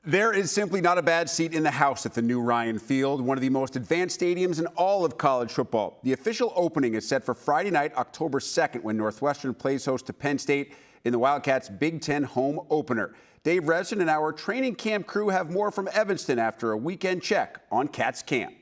There is simply not a bad seat in the house at the new Ryan Field, one of the most advanced stadiums in all of college football. The official opening is set for Friday night, October 2nd, when Northwestern plays host to Penn State in the Wildcats' Big Ten home opener. Dave Reston and our training camp crew have more from Evanston after a weekend check on Cats camp.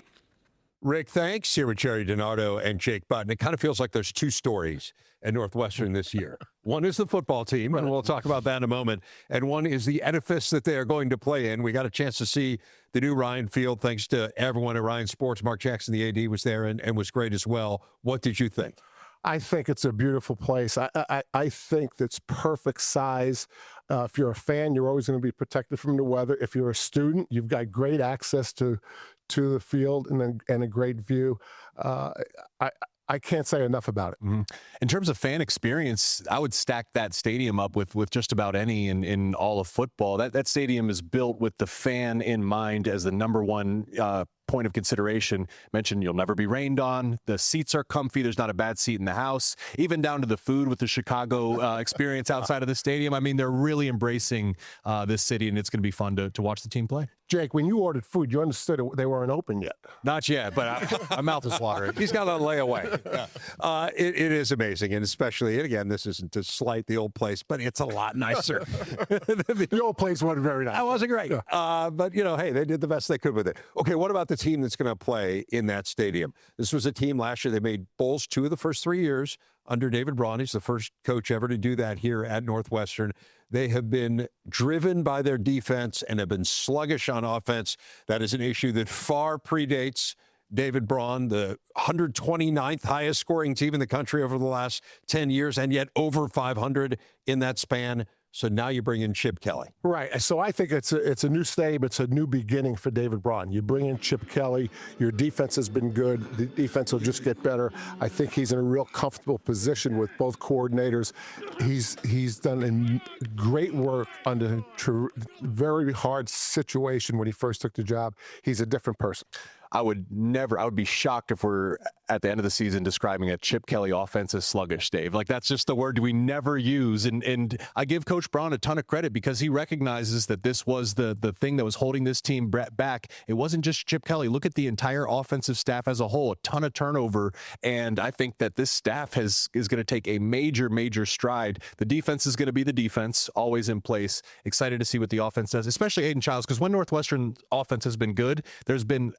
Rick, thanks. Here with Jerry DiNardo and Jake Button. It kind of feels like there's two stories at Northwestern this year. One is the football team, and we'll talk about that in a moment. And one is the edifice that they are going to play in. We got a chance to see the new Ryan Field, thanks to everyone at Ryan Sports. Mark Jackson, the AD, was there and was great as well. What did you think? I think it's a beautiful place. I think it's perfect size. If you're a fan, you're always going to be protected from the weather. If you're a student, you've got great access to the field and a great view. I can't say enough about it. Mm-hmm. In terms of fan experience, I would stack that stadium up with just about any in all of football. That stadium is built with the fan in mind as the number one point of consideration. Mentioned you'll never be rained on. The seats are comfy. There's not a bad seat in the house. Even down to the food with the Chicago experience outside of the stadium. I mean, they're really embracing this city, and it's going to be fun to watch the team play. Jake, when you ordered food, you understood they weren't open yet. Not yet, but my mouth is watering. He's got a layaway. Yeah. It is amazing, and especially, and again, this isn't to slight the old place, but it's a lot nicer. The old place wasn't very nice. That wasn't great. Yeah. But, hey, they did the best they could with it. Okay, what about the team that's going to play in that stadium? This was a team last year. They made bowls 2 of the first 3 years under David Braun. He's the first coach ever to do that here at Northwestern. They have been driven by their defense and have been sluggish on offense. That is an issue that far predates David Braun, the 129th highest scoring team in the country over the last 10 years, and yet over 500 in that span. So now you bring in Chip Kelly. Right. So I think it's a new stadium. It's a new beginning for David Braun. You bring in Chip Kelly. Your defense has been good. The defense will just get better. I think he's in a real comfortable position with both coordinators. He's done great work under a very hard situation when he first took the job. He's a different person. I would be shocked if we're at the end of the season describing a Chip Kelly offense as sluggish, Dave. Like, that's just the word we never use. And I give Coach Braun a ton of credit because he recognizes that this was the thing that was holding this team back. It wasn't just Chip Kelly. Look at the entire offensive staff as a whole, a ton of turnover. And I think that this staff is going to take a major stride. The defense is going to be the defense, always in place. Excited to see what the offense does, especially Aiden Childs, because when Northwestern offense has been good, there's been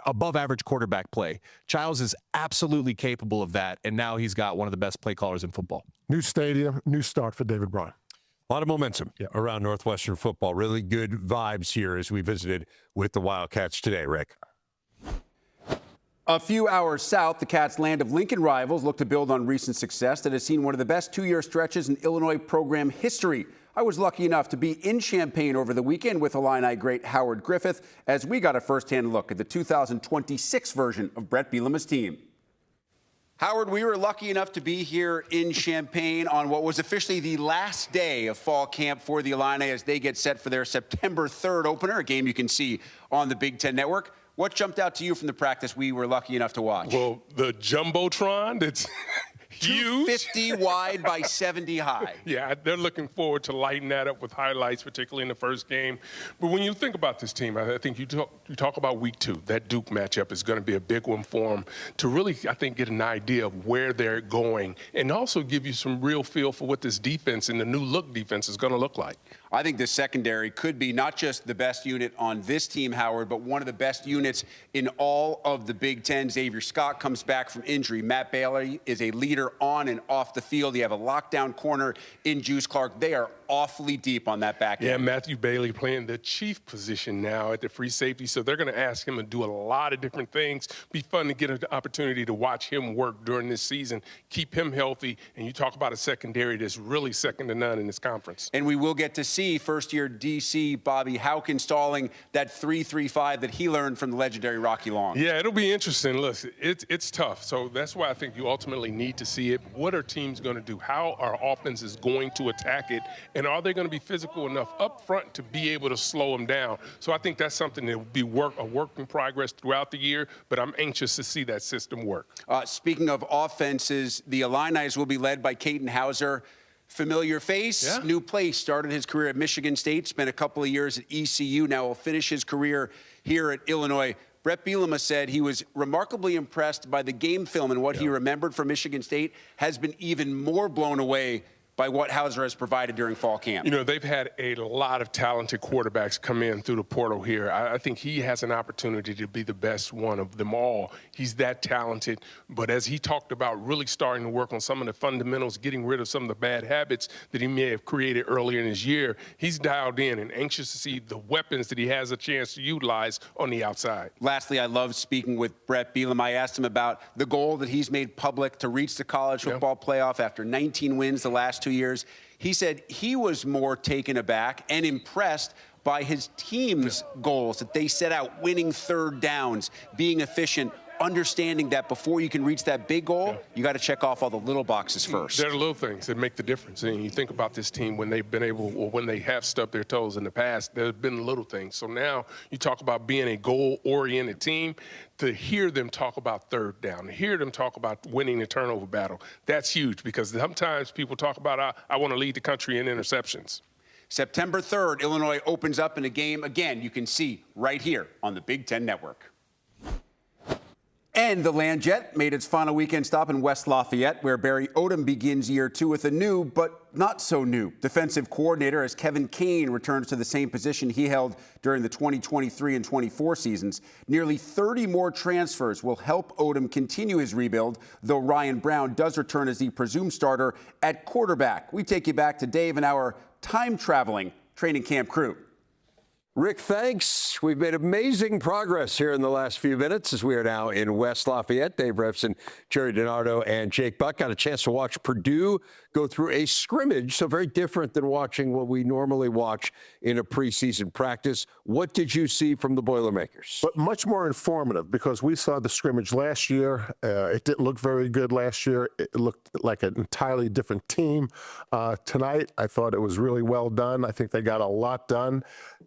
above average quarterback play. Childs is absolutely capable of that, and now he's got one of the best play callers in football. New stadium, new start for David Braun. A lot of momentum around Northwestern football. Really good vibes here as we visited with the Wildcats today, Rick. A few hours south, the Cats' land of Lincoln rivals look to build on recent success that has seen one of the best 2-year stretches in Illinois program history. I was lucky enough to be in Champaign over the weekend with Illini great Howard Griffith as we got a firsthand look at the 2026 version of Brett Bielema's team. Howard, we were lucky enough to be here in Champaign on what was officially the last day of fall camp for the Illini as they get set for their September 3rd opener, a game you can see on the Big Ten Network. What jumped out to you from the practice we were lucky enough to watch? Well, the Jumbotron, that's huge. 250 wide by 70 high. Yeah, they're looking forward to lighting that up with highlights, particularly in the first game. But when you think about this team, I think you talk about week 2. That Duke matchup is going to be a big one for them to really, I think, get an idea of where they're going and also give you some real feel for what this defense and the new look defense is going to look like. I think this secondary could be not just the best unit on this team, Howard, but one of the best units in all of the Big Ten. Xavier Scott comes back from injury. Matt Bailey is a leader on and off the field. You have a lockdown corner in Juice Clark. They are awfully deep on that back end. Yeah, Matthew Bailey playing the chief position now at the free safety, so they're going to ask him to do a lot of different things. Be fun to get an opportunity to watch him work during this season, keep him healthy, and you talk about a secondary that's really second to none in this conference. And we will get to see first-year DC Bobby Hauck installing that 3-3-5 that he learned from the legendary Rocky Long. Yeah, it'll be interesting. Look, it's tough, so that's why I think you ultimately need to see it. What are teams going to do? How are offenses going to attack it? And are they going to be physical enough up front to be able to slow them down? So I think that's something that will be a work in progress throughout the year, but I'm anxious to see that system work. Speaking of offenses, the Illini will be led by Caden Hauser. Familiar face, new place. Started his career at Michigan State, spent a couple of years at ECU. Now will finish his career here at Illinois. Brett Bielema said he was remarkably impressed by the game film, and what he remembered from Michigan State has been even more blown away by what Hauser has provided during fall camp. You know, they've had a lot of talented quarterbacks come in through the portal here. I think he has an opportunity to be the best one of them all. He's that talented. But as he talked about really starting to work on some of the fundamentals, getting rid of some of the bad habits that he may have created earlier in his year, he's dialed in and anxious to see the weapons that he has a chance to utilize on the outside. Lastly, I love speaking with Brett Bielema. I asked him about the goal that he's made public to reach the college football playoff after 19 wins the last 2 years. He said he was more taken aback and impressed by his team's goals, that they set out winning third downs, being efficient, understanding that before you can reach that big goal, you got to check off all the little boxes first. There are little things that make the difference. And you think about this team when they've been able, or when they have stubbed their toes in the past, there have been little things. So now you talk about being a goal-oriented team, to hear them talk about third down, to hear them talk about winning the turnover battle, that's huge, because sometimes people talk about, I want to lead the country in interceptions. September 3rd, Illinois opens up in a game, again, you can see right here on the Big Ten Network. And the Landjet made its final weekend stop in West Lafayette, where Barry Odom begins year 2 with a new, but not so new, defensive coordinator, as Kevin Kane returns to the same position he held during the 2023 and 24 seasons. Nearly 30 more transfers will help Odom continue his rebuild, though Ryan Brown does return as the presumed starter at quarterback. We take you back to Dave and our time-traveling training camp crew. Rick, thanks. We've made amazing progress here in the last few minutes as we are now in West Lafayette. Dave Refson, Jerry DiNardo, and Jake Buck got a chance to watch Purdue go through a scrimmage, so very different than watching what we normally watch in a preseason practice. What did you see from the Boilermakers? But much more informative, because we saw the scrimmage last year. It didn't look very good last year. It looked like an entirely different team. Tonight, I thought it was really well done. I think they got a lot done.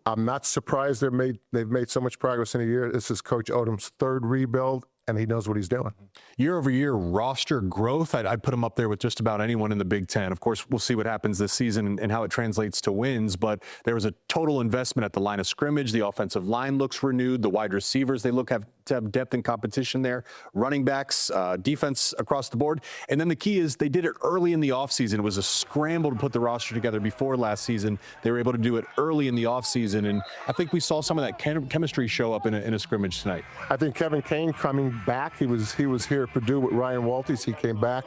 I'm not surprised they've made so much progress in a year. This is Coach Odom's third rebuild, and he knows what he's doing. Year over year roster growth, I'd put him up there with just about anyone in the Big Ten. Of course, we'll see what happens this season and how it translates to wins, but there was a total investment at the line of scrimmage. The offensive line looks renewed. The wide receivers, they look to have depth and competition there. Running backs, defense across the board. And then the key is they did it early in the offseason. It was a scramble to put the roster together before last season. They were able to do it early in the offseason, and I think we saw some of that chemistry show up in a scrimmage tonight. I think Kevin Kane coming back, he was here at Purdue with Ryan Walters. He came back.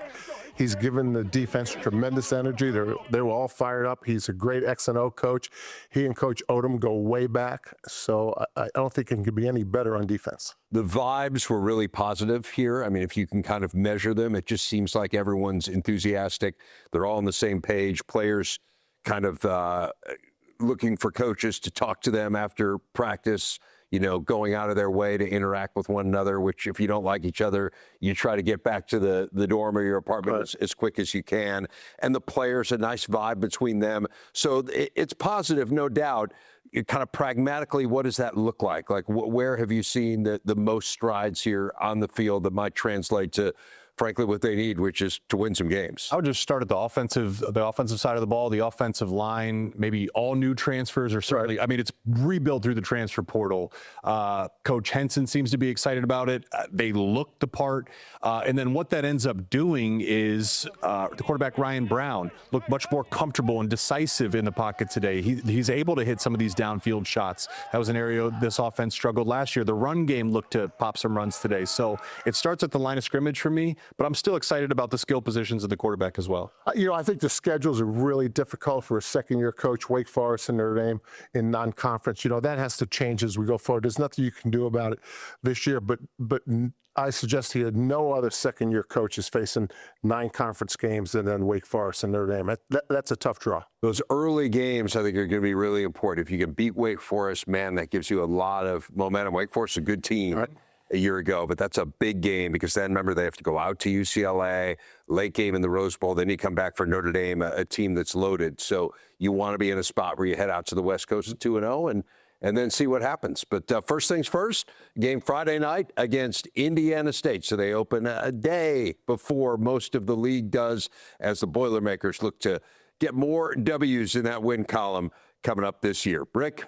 He's given the defense tremendous energy. They were all fired up. He's a great X&O coach. He and Coach Odom go way back, so I don't think it can be any better on defense. The vibes were really positive here. I mean, if you can kind of measure them, it just seems like everyone's enthusiastic. They're all on the same page. Players kind of looking for coaches to talk to them after practice, you know, going out of their way to interact with one another, which if you don't like each other, you try to get back to the dorm or your apartment as quick as you can. And the players, a nice vibe between them. So it's positive, no doubt. Kind of pragmatically, what does that look like? Like, where have you seen the most strides here on the field that might translate to, frankly, what they need, which is to win some games? I would just start at the offensive side of the ball, the offensive line, maybe all new transfers, or certainly, I mean, it's rebuilt through the transfer portal. Coach Henson seems to be excited about it. They look the part. And then what that ends up doing is the quarterback, Ryan Brown, looked much more comfortable and decisive in the pocket today. He's able to hit some of these downfield shots. That was an area this offense struggled last year. The run game looked to pop some runs today. So it starts at the line of scrimmage for me. But I'm still excited about the skill positions of the quarterback as well. You know, I think the schedules are really difficult for a second-year coach, Wake Forest and Notre Dame in non-conference. You know, that has to change as we go forward. There's nothing you can do about it this year, but I suggest he had no other second-year coaches facing 9 conference games and then Wake Forest and Notre Dame. That's a tough draw. Those early games, I think, are going to be really important. If you can beat Wake Forest, man, that gives you a lot of momentum. Wake Forest is a good team. Right. A year ago, but that's a big game because then remember they have to go out to UCLA, late game in the Rose Bowl, then you come back for Notre Dame, a team that's loaded. So you want to be in a spot where you head out to the West Coast at 2-0 and then see what happens. But first things first, game Friday night against Indiana State. So they open a day before most of the league does as the Boilermakers look to get more W's in that win column coming up this year. Rick?